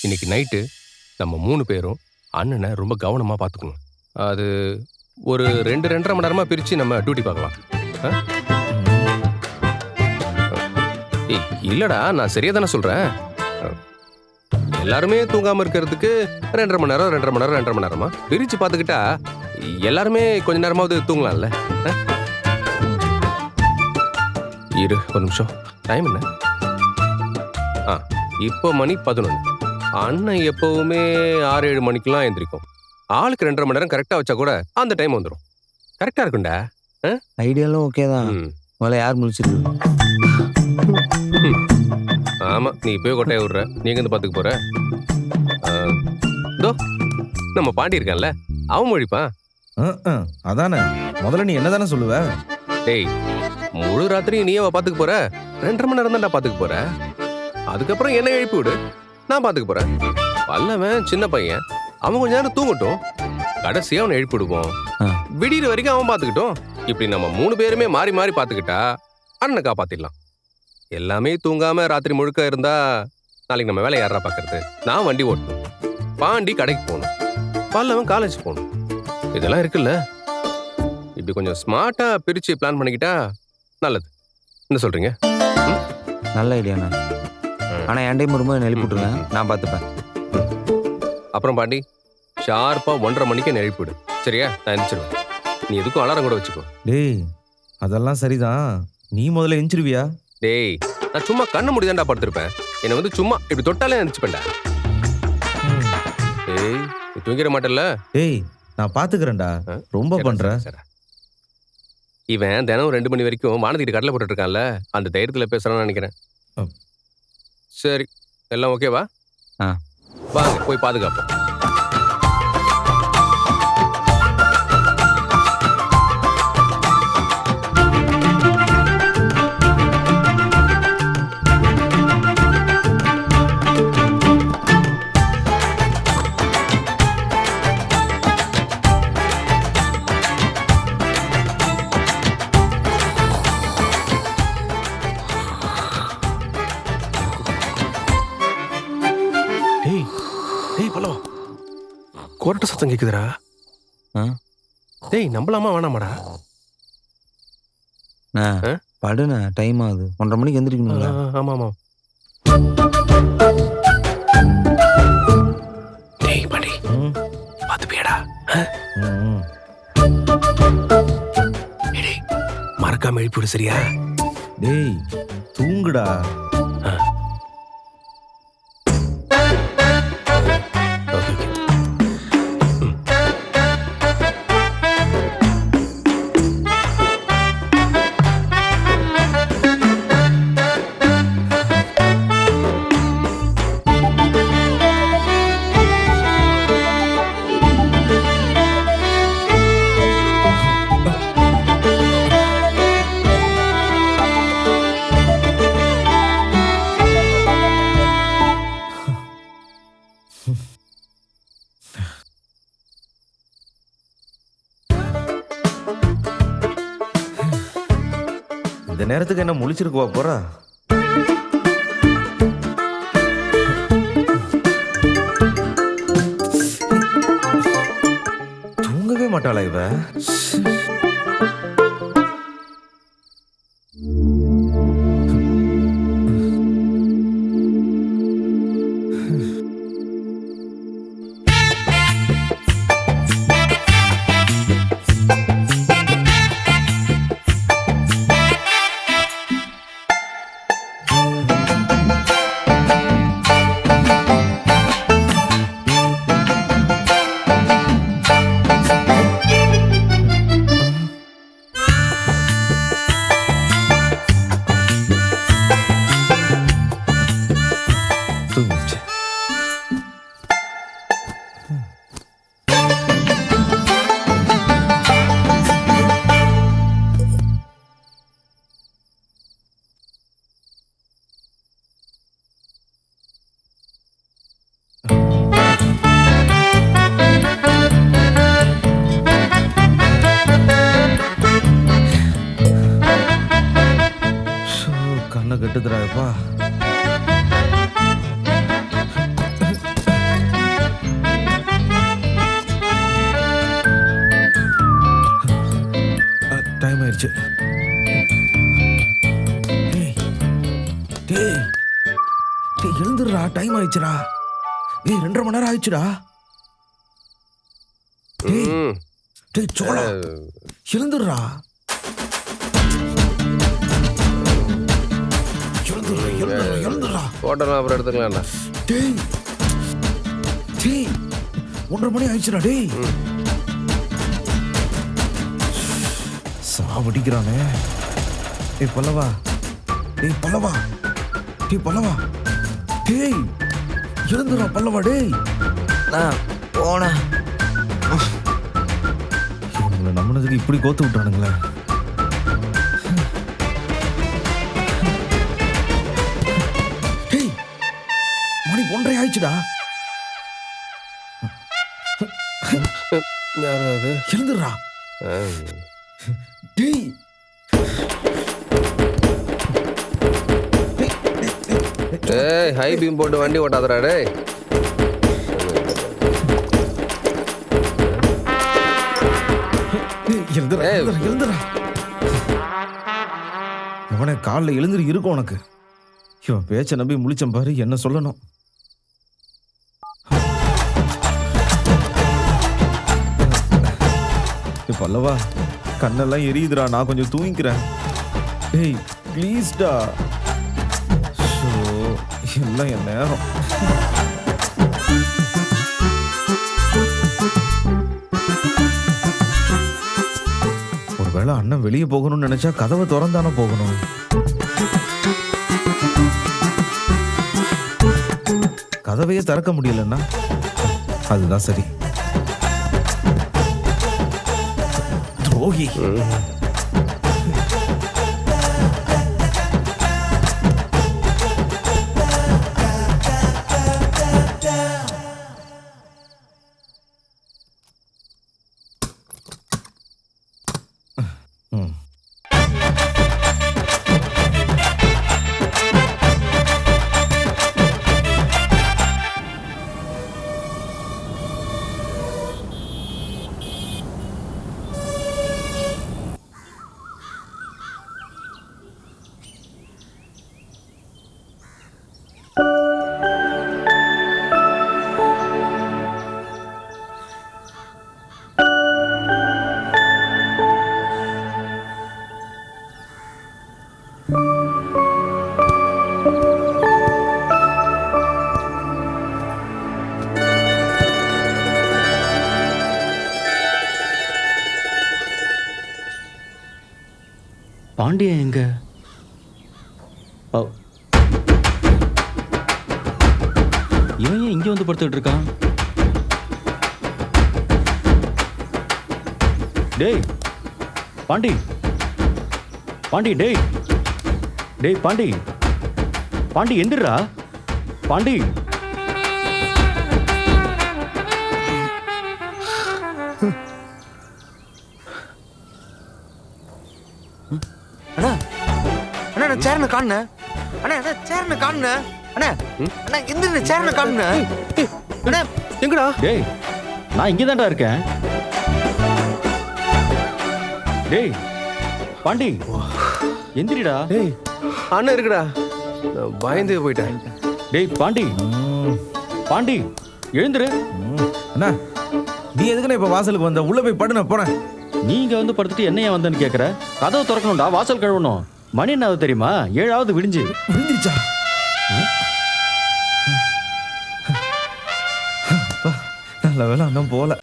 இன்னைக்கு நைட்டு நம்ம 3 பேரும் அண்ணனை ரொம்ப கவனமா பார்த்துக்கணும். அது ஒரு 2-2.5 மணி நேரமா பிரிச்சு நம்ம டியூட்டி பார்க்கலாம். ஆ? ஏய், இல்லடா, நான் சரியா தானே சொல்றேன். எல்லாருமே தூங்காம இருக்கிறதுக்கு 2.5 மணி நேரம் 2.5 மணி நேரம் 2.5 மணி நேரமா பிரிச்சு பார்த்துக்கிட்டா எல்லாருமே கொஞ்ச நேரமாவது தூங்கலாம்ல. இரு ஒரு நிமிஷம். டைம் என்ன? இப்போ மணி 11. அண்ணன் எப்பவுமே 6-7 மணிக்கெல்லாம் எந்திரிக்கும். ஆளுக்கு 2.5 மணி நேரம் கரெக்டா வச்சா கூட அந்த டைம் வந்துடும். கரெக்டா இருக்கும்டா. ஐடியாலும் ஓகே தான். முதல்ல யார் முடிச்சிருக்கு? ஆமா, நீ போய் கொட்டையை விடுற, நீங்க வந்து பாத்துக்க போற. இதோ நம்ம பாண்டி இருக்கான்ல, அவன் மொழிப்பான். அதானே, முதல்ல நீ என்ன தானே சொல்லுவ? டேய், முழு ராத்திரி நீ அவ பாத்துக்க போற? 2.5 மணி நேரம் தான்டா பாத்துக்க போற. அதுக்கப்புறம் என்ன எழுப்பி விடு, நான் பாத்துக்க போறேன். பல்லவன் சின்ன பையன், அவன் கொஞ்ச நேரம் தூங்கட்டும், கடைசியா அவனை எழுப்பி விடுவோம். விடிகிற வரைக்கும் அவன் பாத்துக்கிட்டோம். இப்படி நம்ம 3 பேருமே மாறி மாறி பாத்துக்கிட்டா அண்ணனை காப்பாத்திடலாம். எல்லாமே தூங்காம ராத்திரி முழுக்க இருந்தா நாளைக்கு நம்ம வேலை யாரா பாக்குறது? நான் வண்டி ஓட்டணும், பாண்டி கடைக்கு போகணும், பல்லவன் காலேஜ் போகணும். இதெல்லாம் இருக்குல்ல. இப்படி கொஞ்சம் ஸ்மார்ட்டா பிரிச்சு பிளான் பண்ணிக்கிட்டா நல்லது. என்ன சொல்றீங்க? நல்ல ஐடியாண்ணா. ஆனா என் டைம் வரும்போது என்ன எழுப்பிட்டுருங்க, நான் பார்த்துப்பேன். அப்புறம் பாண்டி, ஷார்ப்பா 1:30 மணிக்கு என்ன எழுப்பிவிடு, சரியா? நான் எந்திரிச்சிருவேன். நீ எதுக்கும் அலாரம் கூட வச்சுக்கோ. டேய், அதெல்லாம் சரிதான், நீ முதல்ல எந்திரிவியா? டேய், நான் சும்மா கண்ணு முடிதாண்டா படுத்திருப்பேன். என்னை வந்து சும்மா இப்படி தொட்டாலே எந்திரிச்சுப்பேன்டா. டேய், நீ தூங்கிட மாட்டல்ல? டேய், நான் பாத்துக்கிறேன்டா, ரொம்ப பண்ற. இவன் தினம் 2 மணி வரைக்கும் வானதிட்டு கடலை போட்டுட்டு இருக்கான்ல, அந்த தைரியத்துல பேசுறான்னு நினைக்கிறேன். சரி, எல்லாம் ஓகேவா? வாங்க போய் பாதுகாப்போம். கொரட்ட சத்தம் கேக்குதுடா. டேய், நம்பலாமா வேணாமாடா? படுண்ணா, டைம் ஆகுது. 1:30 மணிக்கு எந்திரிக்கணும்ல. ஆமா ஆமா. டேய் பாண்டி, பாத்து போயடா. டேய், மறக்காம எழுப்பிடு, சரியா? டேய், தூங்குடா. இந்த நேரத்துக்கு என்ன முழிச்சிருக்குவா போறா? தூங்கவே மாட்டாளா இவ? கண்ணை கட்டுதுறாப்பா. ஆயிடுச்சு. டேய் டேய் டேய் எழுந்துடுறா, டைம் ஆயிடுச்சுடா. ஏய் 2.5 மணி நேரம் ஆயிடுச்சுடா. டேய் ம். டேய் சோழா எழுந்துடுறா. எழுந்துடுறா. போட்டோலாம் அப்புறம் எடுத்துக்கலாம்டா. டேய் டேய் 1.5 மணி ஆயிடுச்சுடா. டேய் சாவடிக்கிறானே. டேய் பல்லவா, டேய் பல்லவா, டேய் பல்லவா, டேய் எழுந்துடா பல்லவா. டேய் போனா இவங்களை நம்பினதுக்கு இப்படி கோத்து விட்டானுங்களே. டேய் மணி 1:30 ஆயிடுச்சுடா. யாரும் அது எழுந்துடுறா. டேய் ஏய் ஹை பீம் போட்டு வண்டி ஓட்டாதடா டேய். எழுந்துடா, ஏய். எழுந்துடா, எழுந்துடா. அவனை காலில் எழுந்துரு இருக்கும் உனக்கு. இவன் பேச்ச நம்பி முழிச்சம் பாரு, என்ன சொல்லணும். ஏய் பல்லவா, கண்ணெல்லாம் எரியுதுடா, நான் கொஞ்சம் தூங்கிக்கிறேன். டேய் ப்ளீஸ்டா. எல்லாம் என் நேரம். ஒருவேளை அண்ணன் வெளியே போகணும்னு நினைச்சா கதவை திறந்தானே போகணும். கதவையே திறக்க முடியலன்னா அதுதான் சரி. துரோகி. ம். பாண்டியன் எங்க? இவன் ஏன் இங்க வந்து படுத்துட்டு இருக்கான்? டேய் பாண்டி, பாண்டி, டேய் டேய் பாண்டி, பாண்டி எந்திரா பாண்டி. அண்ணா அண்ணா நான் சேர்ன காணுண்ண. அண்ணா அண்ணா சேர்ன காணுண்ண. அண்ணா அண்ணா எந்திர சேர்ன காணுண்ண. அண்ணா எங்கடா? டேய் நான் இங்கே தான்டா இருக்கேன். டேய் பாண்டி எந்திரிடா. டேய் அண்ணன் இருக்குடா. நான் பயந்தே போயிட்டேன். டேய் பாண்டி, பாண்டி எழுந்துரு. அண்ணா நீ எதுக்குண்ணா இப்ப வாசலுக்கு வந்த? உள்ள போய் படுன போறேன். நீங்க வந்து படுத்துட்டு என்னையா வந்தேன்னு கேக்குற? கதவு திறக்கணும்டா, வாசல் கழுவணும். மணி என்ன தெரியுமா? 7 விடிஞ்சு. விழுந்துருச்சா? நல்ல வேலை அண்ணன் போல.